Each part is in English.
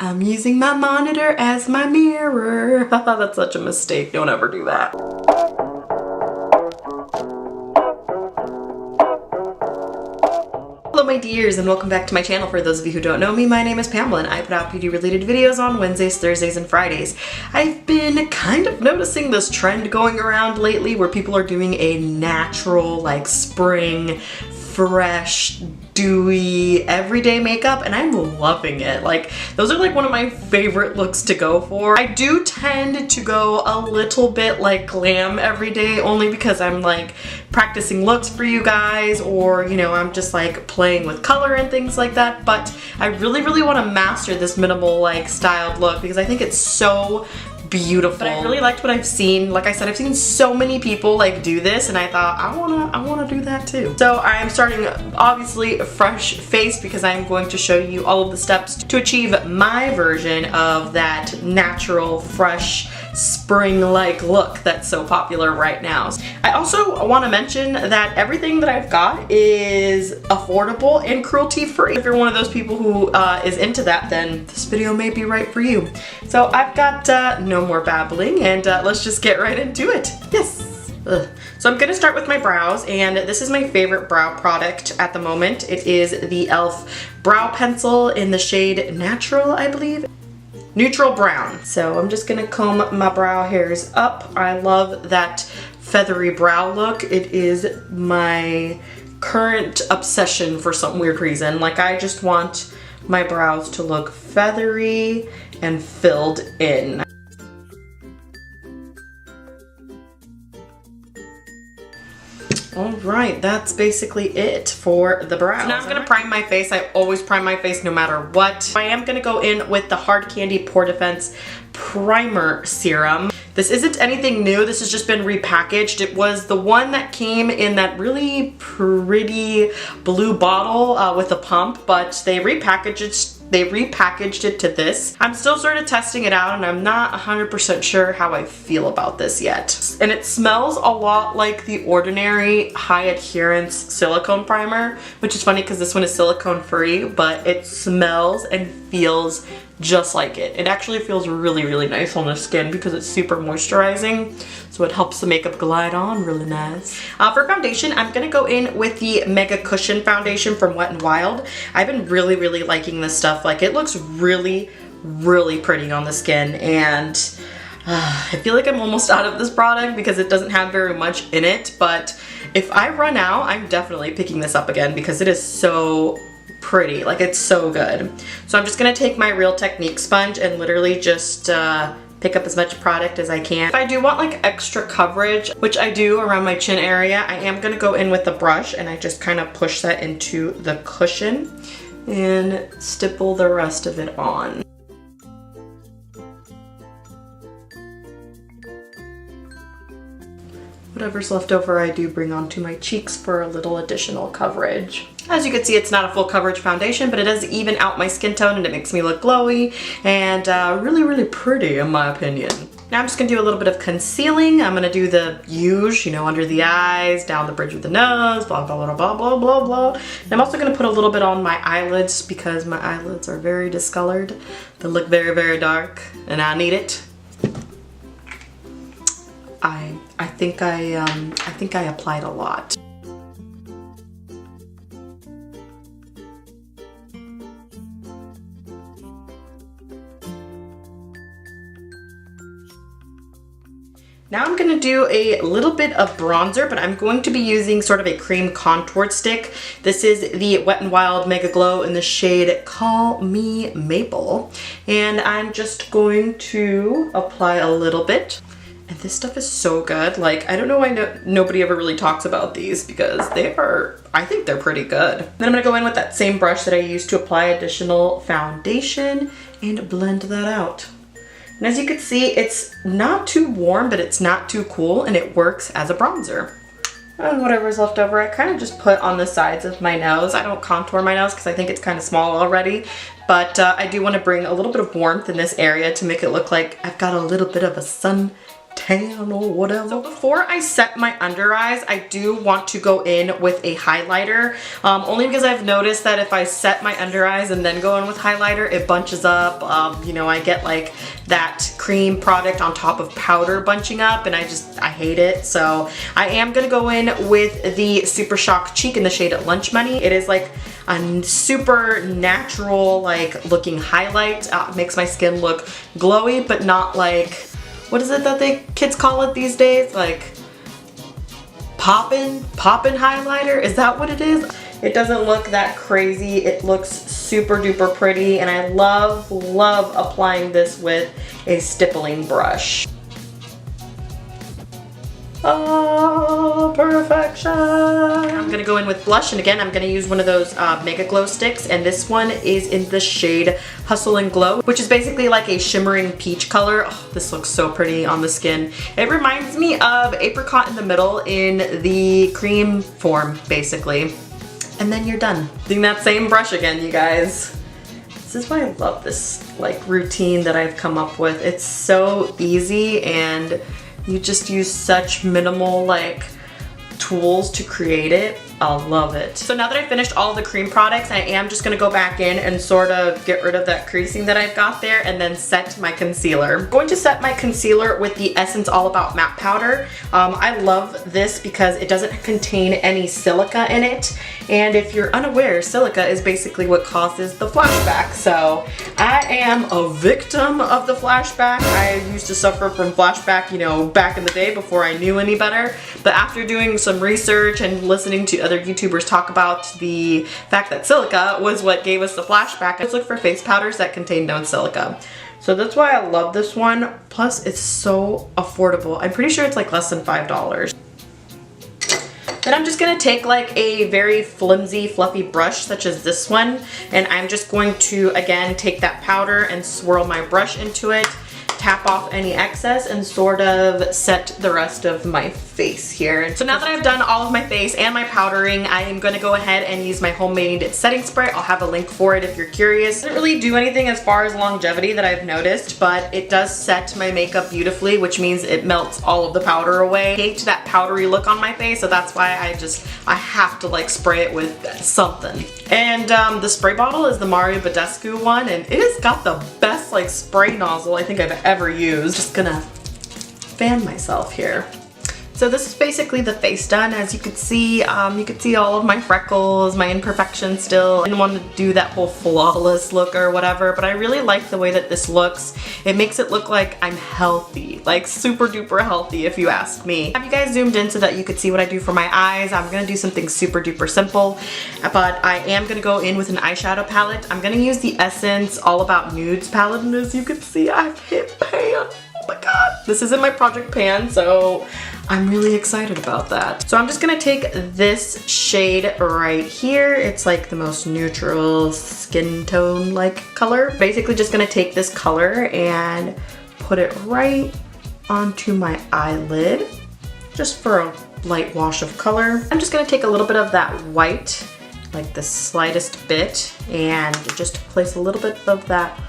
I'm using my monitor as my mirror. That's such a mistake. Don't ever do that. Hello my dears and welcome back to my channel. For those of you who don't know me, my name is Pamela and I put out beauty related videos on Wednesdays, Thursdays, and Fridays. I've been kind of noticing this trend going around lately where people are doing a natural, like spring, fresh, dewy, everyday makeup, and I'm loving it. Like, those are like one of my favorite looks to go for. I do tend to go a little bit like glam every day, only because I'm like practicing looks for you guys, or you know, I'm just like playing with color and things like that. But I really want to master this minimal like styled look because I think it's so beautiful. But I really liked what I've seen. Like I said, I've seen so many people like do this and I thought I wanna do that too. So I'm starting obviously a fresh face because I'm going to show you all of the steps to achieve my version of that natural, fresh, spring-like look that's so popular right now. I also want to mention that everything that I've got is affordable and cruelty-free. If you're one of those people who is into that, then this video may be right for you. So I've got no more babbling and let's just get right into it. Yes! Ugh. So I'm gonna start with my brows, and this is my favorite brow product at the moment. It is the e.l.f. brow pencil in the shade Natural, I believe. Neutral brown. So I'm just gonna comb my brow hairs up. I love that feathery brow look. It is my current obsession for some weird reason. Like, I just want my brows to look feathery and filled in. Alright, that's basically it for the brows. So now I'm gonna prime my face. I always prime my face no matter what. I am gonna go in with the Hard Candy Pore Defense Primer Serum. This isn't anything new, this has just been repackaged. It was the one that came in that really pretty blue bottle with a pump, but they repackaged it to this. I'm still sort of testing it out and I'm not 100% sure how I feel about this yet. And it smells a lot like the Ordinary High Adherence Silicone Primer, which is funny because this one is silicone free, but it smells and feels just like it. It actually feels really nice on the skin because it's super moisturizing, so it helps the makeup glide on really nice. For foundation, I'm gonna go in with the Mega Cushion Foundation from Wet n Wild. I've been really liking this stuff. Like, it looks really pretty on the skin, and I feel like I'm almost out of this product because it doesn't have very much in it, but if I run out, I'm definitely picking this up again because it is so pretty. Like, it's so good. So I'm just gonna take my Real Technique sponge and literally just pick up as much product as I can. If I do want like extra coverage, which I do around my chin area, I am gonna go in with the brush and I just kind of push that into the cushion and stipple the rest of it on. Whatever's left over I do bring onto my cheeks for a little additional coverage. As you can see, it's not a full coverage foundation, but it does even out my skin tone and it makes me look glowy and really pretty in my opinion. Now I'm just gonna do a little bit of concealing. I'm gonna do the usual, you know, under the eyes, down the bridge of the nose, blah blah. And I'm also gonna put a little bit on my eyelids because my eyelids are very discolored. They look very dark and I need it. I think I applied a lot. Now I'm going to do a little bit of bronzer, but I'm going to be using sort of a cream contour stick. This is the Wet n Wild Mega Glow in the shade Call Me Maple. And I'm just going to apply a little bit. And this stuff is so good. Like, I don't know why nobody ever really talks about these because I think they're pretty good. Then I'm gonna go in with that same brush that I used to apply additional foundation and blend that out. And as you can see, it's not too warm, but it's not too cool, and it works as a bronzer. And whatever's left over, I kind of just put on the sides of my nose. I don't contour my nose because I think it's kind of small already, but I do want to bring a little bit of warmth in this area to make it look like I've got a little bit of a sun tan or whatever. So before I set my under eyes, I do want to go in with a highlighter, only because I've noticed that if I set my under eyes and then go in with highlighter, it bunches up. You know, I get like that cream product on top of powder bunching up, and I hate it. So I am gonna go in with the Super Shock Cheek in the shade Lunch Money. It is like a super natural like looking highlight. Makes my skin look glowy, but not like, what is it that kids call it these days? Like poppin' highlighter? Is that what it is? It doesn't look that crazy. It looks super duper pretty, and I love applying this with a stippling brush. Oh, perfection. I'm gonna go in with blush, and again, I'm gonna use one of those MEGAGLO sticks, and this one is in the shade Hustle and Glow, which is basically like a shimmering peach color. Oh, this looks so pretty on the skin. It reminds me of Apricot in the Middle in the cream form, basically. And then you're done. Using that same brush again, you guys. This is why I love this like routine that I've come up with. It's so easy, and you just use such minimal like tools to create it. I love it. So now that I finished all the cream products, I am just gonna go back in and sort of get rid of that creasing that I've got there, and then set my concealer. I'm going to set my concealer with the Essence All About Matte Powder. I love this because it doesn't contain any silica in it. And if you're unaware, silica is basically what causes the flashback. So I am a victim of the flashback. I used to suffer from flashback, you know, back in the day before I knew any better. But after doing some research and listening to other YouTubers talk about the fact that silica was what gave us the flashback, I just look for face powders that contain no silica. So that's why I love this one. Plus, it's so affordable. I'm pretty sure it's like less than $5. Then I'm just gonna take like a very flimsy, fluffy brush such as this one, and I'm just going to, again, take that powder and swirl my brush into it, tap off any excess, and sort of set the rest of my face here. So now that I've done all of my face and my powdering, I am gonna go ahead and use my homemade setting spray. I'll have a link for it if you're curious. It doesn't really do anything as far as longevity that I've noticed, but it does set my makeup beautifully, which means it melts all of the powder away. I hate that powdery look on my face, so that's why I have to like spray it with something. And the spray bottle is the Mario Badescu one, and it has got the best like spray nozzle I think I've ever used. Just gonna fan myself here. So this is basically the face done. As you can see all of my freckles, my imperfections still. I didn't want to do that whole flawless look or whatever, but I really like the way that this looks. It makes it look like I'm healthy, like super duper healthy if you ask me. Have you guys zoomed in so that you could see what I do for my eyes? I'm gonna do something super duper simple, but I am gonna go in with an eyeshadow palette. I'm gonna use the Essence All About Nudes palette, and as you can see, I've hit pan. Oh my god. This is in my project pan, so I'm really excited about that. So I'm just gonna take this shade right here. It's like the most neutral skin tone like color. Basically just gonna take this color and put it right onto my eyelid, just for a light wash of color. I'm just gonna take a little bit of that white, like the slightest bit, and just place a little bit of that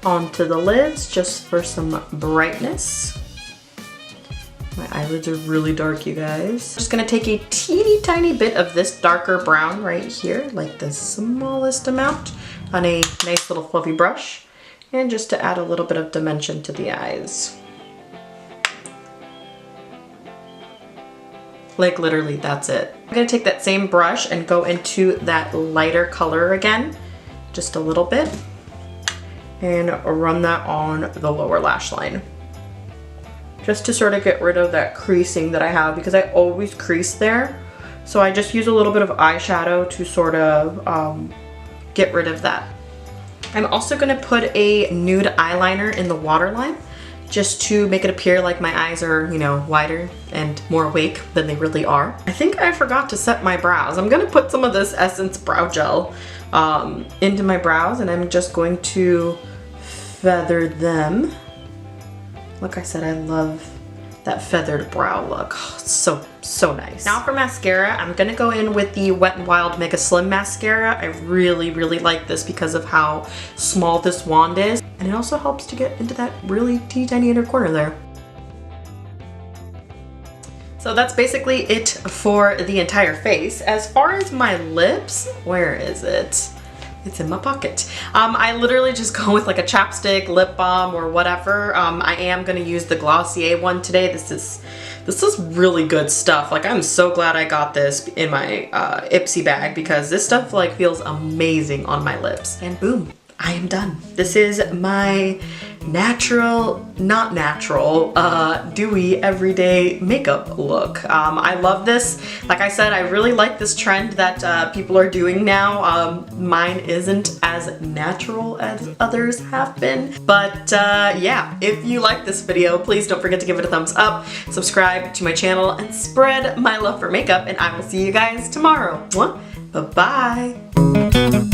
onto the lids just for some brightness. My eyelids are really dark, you guys. Just gonna take a teeny tiny bit of this darker brown right here, like the smallest amount, on a nice little fluffy brush, and just to add a little bit of dimension to the eyes. Like literally, that's it. I'm gonna take that same brush and go into that lighter color again, just a little bit, and run that on the lower lash line. Just to sort of get rid of that creasing that I have, because I always crease there. So I just use a little bit of eyeshadow to sort of get rid of that. I'm also gonna put a nude eyeliner in the waterline, just to make it appear like my eyes are, you know, wider and more awake than they really are. I think I forgot to set my brows. I'm gonna put some of this Essence brow gel into my brows, and I'm just going to feather them. Like I said, I love that feathered brow look. Oh, it's so nice. Now for mascara, I'm gonna go in with the Wet n Wild Mega Slim mascara. I really like this because of how small this wand is, and it also helps to get into that really teeny tiny inner corner there. So that's basically it for the entire face. As far as my lips, where is it? It's in my pocket. I literally just go with like a chapstick, lip balm, or whatever. I am gonna use the Glossier one today. This is really good stuff. Like, I'm so glad I got this in my Ipsy bag, because this stuff like feels amazing on my lips. And boom, I am done. This is my natural, not natural, dewy everyday makeup look. I love this. Like I said, I really like this trend that people are doing now. Mine isn't as natural as others have been, but yeah, if you like this video, please don't forget to give it a thumbs up, subscribe to my channel, and spread my love for makeup, and I will see you guys tomorrow. Bye-bye.